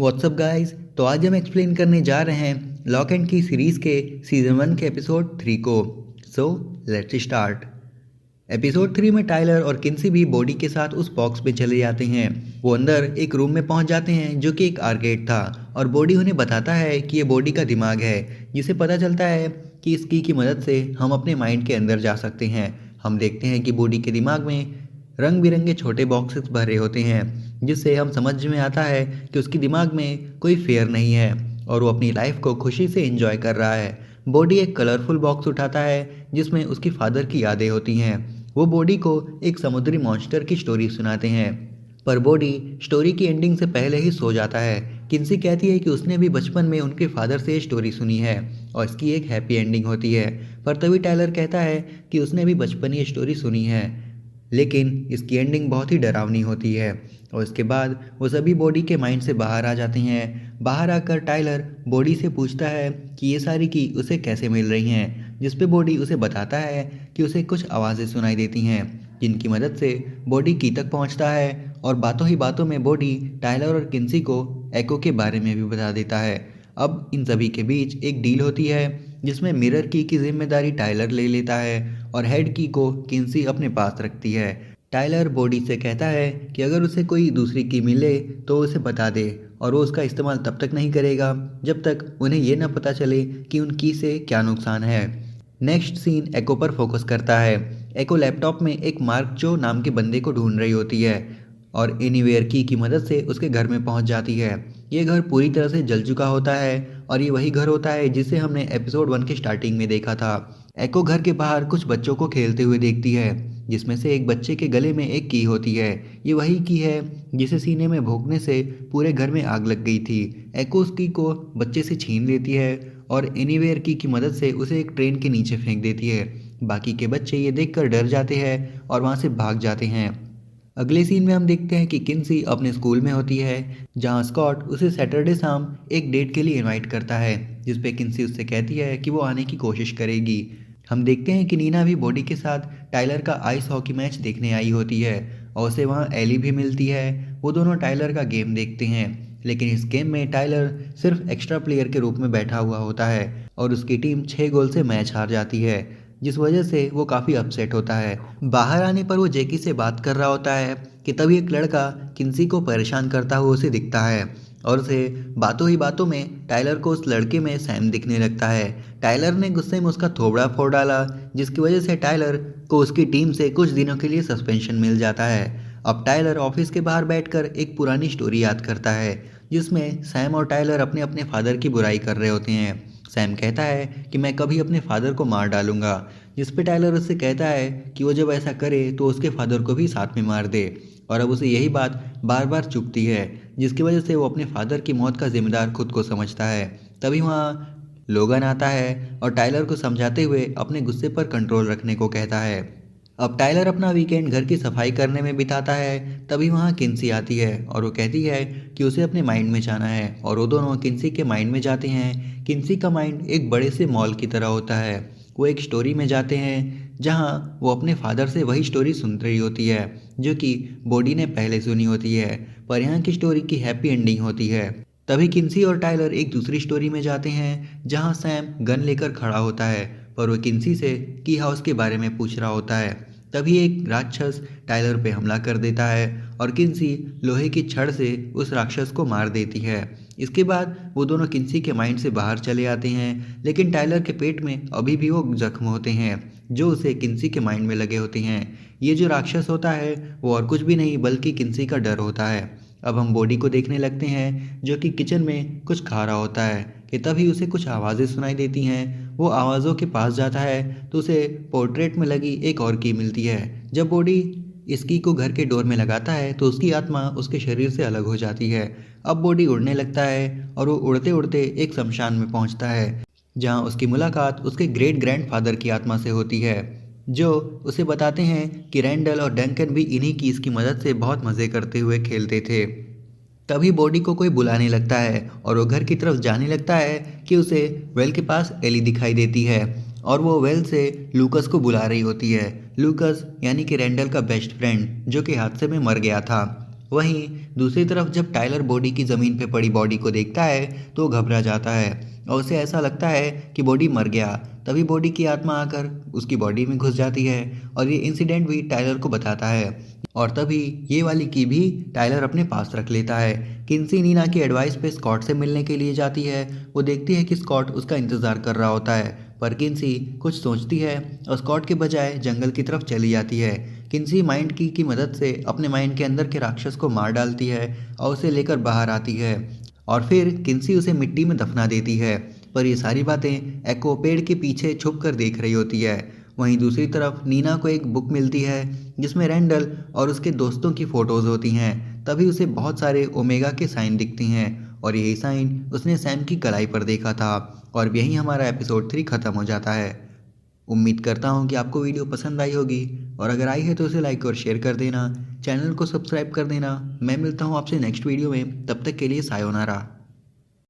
WhatsApp guys. तो आज हम एक्सप्लेन करने जा रहे हैं लॉक एंड की सीरीज़ के सीज़न 1 के एपिसोड 3 को। So let's start. एपिसोड 3 में टाइलर और किन्सी भी बॉडी के साथ उस बॉक्स में चले जाते हैं। वो अंदर एक रूम में पहुंच जाते हैं जो कि एक आर्केड था और बॉडी उन्हें बताता है कि ये बॉडी का दिमाग है, जिसे पता चलता है कि इस की मदद से हम अपने माइंड के अंदर जा सकते हैं। हम देखते हैं कि बॉडी के दिमाग में रंग बिरंगे छोटे बॉक्सेस भरे होते हैं, जिससे हम समझ में आता है कि उसके दिमाग में कोई फेयर नहीं है और वो अपनी लाइफ को खुशी से एंजॉय कर रहा है। बॉडी एक कलरफुल बॉक्स उठाता है जिसमें उसकी फादर की यादें होती हैं। वो बॉडी को एक समुद्री मॉन्स्टर की स्टोरी सुनाते हैं, पर बॉडी स्टोरी की एंडिंग से पहले ही सो जाता है। किन्सी कहती है कि उसने भी बचपन में उनके फादर से ये स्टोरी सुनी है और इसकी एक हैप्पी एंडिंग होती है, पर तभी टाइलर कहता है कि उसने भी बचपन ये स्टोरी सुनी है, लेकिन इसकी एंडिंग बहुत ही डरावनी होती है। और इसके बाद वो सभी बॉडी के माइंड से बाहर आ जाते हैं। बाहर आकर टाइलर बॉडी से पूछता है कि ये सारी की उसे कैसे मिल रही हैं, जिस पे बॉडी उसे बताता है कि उसे कुछ आवाज़ें सुनाई देती हैं, जिनकी मदद से बॉडी की तक पहुंचता है और बातों ही बातों में बॉडी टाइलर और किन्सी को एको के बारे में भी बता देता है। अब इन सभी के बीच एक डील होती है जिसमें मिरर की जिम्मेदारी टाइलर ले लेता है और हेड की को किन्सी अपने पास रखती है। टाइलर बॉडी से कहता है कि अगर उसे कोई दूसरी की मिले तो उसे बता दे और वो उसका इस्तेमाल तब तक नहीं करेगा जब तक उन्हें ये ना पता चले कि उन की से क्या नुकसान है। नेक्स्ट सीन एको पर फोकस करता है। एको लैपटॉप में एक मार्क जो नाम के बंदे को ढूंढ रही होती है और एनीवेयर की मदद से उसके घर में पहुंच जाती है। ये घर पूरी तरह से जल चुका होता है और ये वही घर होता है जिसे हमने एपिसोड 1 के स्टार्टिंग में देखा था। एको घर के बाहर कुछ बच्चों को खेलते हुए देखती है, जिसमें से एक बच्चे के गले में एक की होती है। ये वही की है जिसे सीने में भोंकने से पूरे घर में आग लग गई थी। एको उस की को बच्चे से छीन लेती है और एनीवेयर की मदद से उसे एक ट्रेन के नीचे फेंक देती है। बाकी के बच्चे ये देखकर डर जाते हैं और वहाँ से भाग जाते हैं। अगले सीन में हम देखते हैं कि किन्सी अपने स्कूल में होती है, जहां स्कॉट उसे सैटरडे शाम एक डेट के लिए इनवाइट करता है, जिस पे किन्सी उससे कहती है कि वो आने की कोशिश करेगी। हम देखते हैं कि नीना भी बॉडी के साथ टाइलर का आइस हॉकी मैच देखने आई होती है और उसे वहाँ एली भी मिलती है। वो दोनों टाइलर का गेम देखते हैं, लेकिन इस गेम में टाइलर सिर्फ एक्स्ट्रा प्लेयर के रूप में बैठा हुआ होता है और उसकी टीम 6 गोल से मैच हार जाती है, जिस वजह से वो काफ़ी अपसेट होता है। बाहर आने पर वो जैकी से बात कर रहा होता है कि तभी एक लड़का किन्सी को परेशान करता हुआ उसे दिखता है और उसे बातों ही बातों में टाइलर को उस लड़के में सैम दिखने लगता है। टाइलर ने गुस्से में उसका थोबड़ा फोड़ डाला, जिसकी वजह से टाइलर को उसकी टीम से कुछ दिनों के लिए सस्पेंशन मिल जाता है। अब टाइलर ऑफिस के बाहर बैठकर एक पुरानी स्टोरी याद करता है, जिसमें सैम और टाइलर अपने अपने फादर की बुराई कर रहे होते हैं। सैम कहता है कि मैं कभी अपने फादर को मार डालूंगा, जिस पे टाइलर उससे कहता है कि वो जब ऐसा करे तो उसके फादर को भी साथ में मार दे। और अब उसे यही बात बार बार चुभती है, जिसकी वजह से वो अपने फादर की मौत का जिम्मेदार खुद को समझता है। तभी वहाँ लोगन आता है और टाइलर को समझाते हुए अपने गुस्से पर कंट्रोल रखने को कहता है। अब टाइलर अपना वीकेंड घर की सफाई करने में बिताता है। तभी वहाँ किन्सी आती है और वो कहती है कि उसे अपने माइंड में जाना है और वो दोनों किन्सी के माइंड में जाते हैं। किन्सी का माइंड एक बड़े से मॉल की तरह होता है। वो एक स्टोरी में जाते हैं जहाँ वो अपने फादर से वही स्टोरी सुन रही होती है जो कि बॉडी ने पहले सुनी होती है, पर यहाँ की स्टोरी की हैप्पी एंडिंग होती है। तभी किन्सी और टाइलर एक दूसरी स्टोरी में जाते हैं जहाँ सैम गन लेकर खड़ा होता है, पर वो किन्सी से की हाउस के बारे में पूछ रहा होता है। तभी एक राक्षस टाइलर पे हमला कर देता है और किन्सी लोहे की छड़ से उस राक्षस को मार देती है। इसके बाद वो दोनों किन्सी के माइंड से बाहर चले आते हैं, लेकिन टाइलर के पेट में अभी भी वो जख्म होते हैं जो उसे किन्सी के माइंड में लगे होते हैं। ये जो राक्षस होता है वो और कुछ भी नहीं बल्कि किन्सी का डर होता है। अब हम बॉडी को देखने लगते हैं जो कि किचन में कुछ खा रहा होता है कि तभी उसे कुछ आवाज़ें सुनाई देती हैं। वो आवाज़ों के पास जाता है तो उसे पोर्ट्रेट में लगी एक और की मिलती है। जब बॉडी इस की को घर के डोर में लगाता है तो उसकी आत्मा उसके शरीर से अलग हो जाती है। अब बॉडी उड़ने लगता है और वो उड़ते उड़ते एक शमशान में पहुंचता है, जहां उसकी मुलाकात उसके ग्रेट ग्रैंडफादर की आत्मा से होती है, जो उसे बताते हैं कि रैंडल और डंकन भी इन्हीं कीज की मदद से बहुत मज़े करते हुए खेलते थे। तभी बॉडी को कोई बुलाने लगता है और वो घर की तरफ जाने लगता है कि उसे वेल के पास एली दिखाई देती है और वो वेल से लूकस को बुला रही होती है। लूकस यानी कि रैंडल का बेस्ट फ्रेंड जो कि हादसे में मर गया था। वहीं दूसरी तरफ जब टाइलर बॉडी की ज़मीन पे पड़ी बॉडी को देखता है तो वो घबरा जाता है और उसे ऐसा लगता है कि बॉडी मर गया। तभी बॉडी की आत्मा आकर उसकी बॉडी में घुस जाती है और ये इंसिडेंट भी टाइलर को बताता है और तभी ये वाली की भी टाइलर अपने पास रख लेता है। किन्सी नीना की एडवाइस पे स्कॉट से मिलने के लिए जाती है। वो देखती है कि स्कॉट उसका इंतज़ार कर रहा होता है, पर किन्सी कुछ सोचती है और स्कॉट के बजाय जंगल की तरफ चली जाती है। किन्सी माइंड की मदद से अपने माइंड के अंदर के राक्षस को मार डालती है और उसे लेकर बाहर आती है और फिर किन्सी उसे मिट्टी में दफना देती है। पर ये सारी बातें एको पेड़ के पीछे छुप कर देख रही होती है। वहीं दूसरी तरफ नीना को एक बुक मिलती है जिसमें रैंडल और उसके दोस्तों की फ़ोटोज़ होती हैं। तभी उसे बहुत सारे ओमेगा के साइन दिखती हैं और यही साइन उसने सैम की कलाई पर देखा था। और यहीं हमारा एपिसोड 3 ख़त्म हो जाता है। उम्मीद करता हूँ कि आपको वीडियो पसंद आई होगी और अगर आई है तो उसे लाइक और शेयर कर देना, चैनल को सब्सक्राइब कर देना। मैं मिलता हूँ आपसे नेक्स्ट वीडियो में, तब तक के लिए सायोनारा।